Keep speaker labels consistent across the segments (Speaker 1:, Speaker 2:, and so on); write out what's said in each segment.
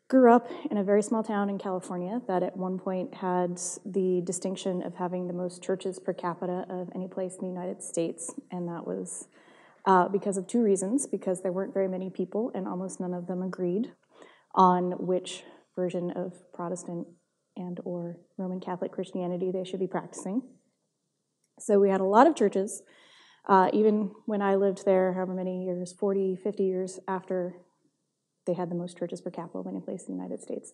Speaker 1: grew up in a very small town in California that at one point had the distinction of having the most churches per capita of any place in the United States, and that was because of two reasons: because there weren't very many people and almost none of them agreed on which version of Protestant and or Roman Catholic Christianity they should be practicing. So we had a lot of churches, even when I lived there, however many years, 40, 50 years after they had the most churches per capita of any place in the United States.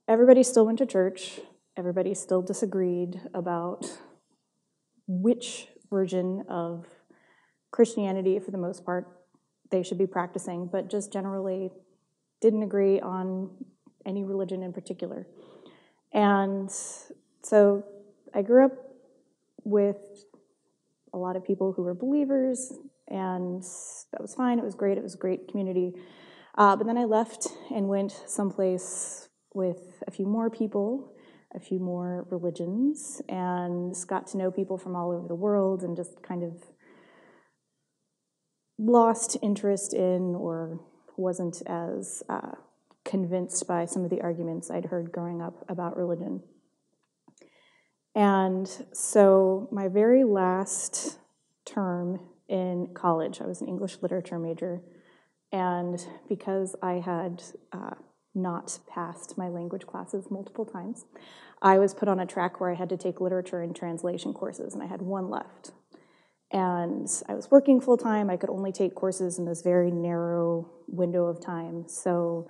Speaker 1: Everybody still went to church. Everybody still disagreed about which version of Christianity, for the most part, they should be practicing, but just generally didn't agree on any religion in particular. And so I grew up with a lot of people who were believers, and that was fine. It was great. It was a great community. But then I left and went someplace with a few more people, a few more religions, and got to know people from all over the world and just kind of lost interest in or wasn't as convinced by some of the arguments I'd heard growing up about religion. And so my very last term in college, I was an English literature major, and because I had not passed my language classes multiple times, I was put on a track where I had to take literature and translation courses, and I had one left. And I was working full-time. I could only take courses in this very narrow window of time. So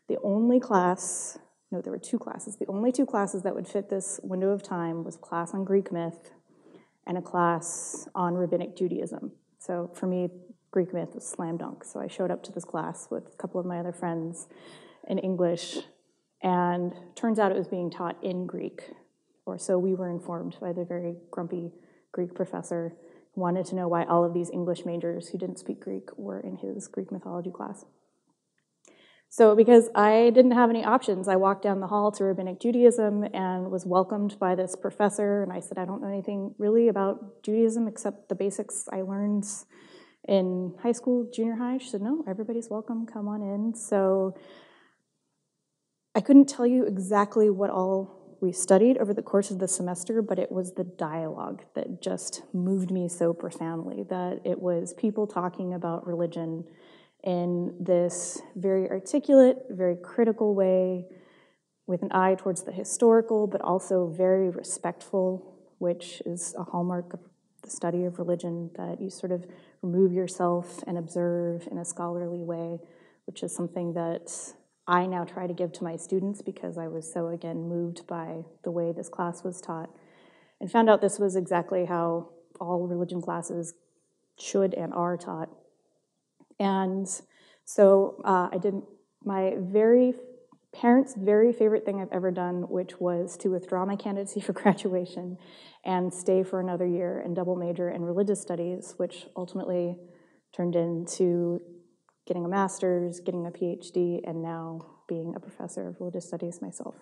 Speaker 1: the only class, no, there were two classes. The only two classes that would fit this window of time was a class on Greek myth and a class on Rabbinic Judaism. So for me, Greek myth was slam dunk. So I showed up to this class with a couple of my other friends in English, and turns out it was being taught in Greek, or so we were informed by the very grumpy Greek professor who wanted to know why all of these English majors who didn't speak Greek were in his Greek mythology class. So because I didn't have any options, I walked down the hall to Rabbinic Judaism and was welcomed by this professor, and I said, I don't know anything really about Judaism except the basics I learned in high school, junior high. She said, no, everybody's welcome, come on in. So I couldn't tell you exactly what all we studied over the course of the semester, but it was the dialogue that just moved me so profoundly, that it was people talking about religion in this very articulate, very critical way, with an eye towards the historical, but also very respectful, which is a hallmark of the study of religion, that you sort of remove yourself and observe in a scholarly way, which is something that I now try to give to my students because I was so, again, moved by the way this class was taught, and found out this was exactly how all religion classes should and are taught. And so I did my parents' very favorite thing I've ever done, which was to withdraw my candidacy for graduation and stay for another year and double major in religious studies, which ultimately turned into getting a master's, getting a PhD, and now being a professor of religious studies myself.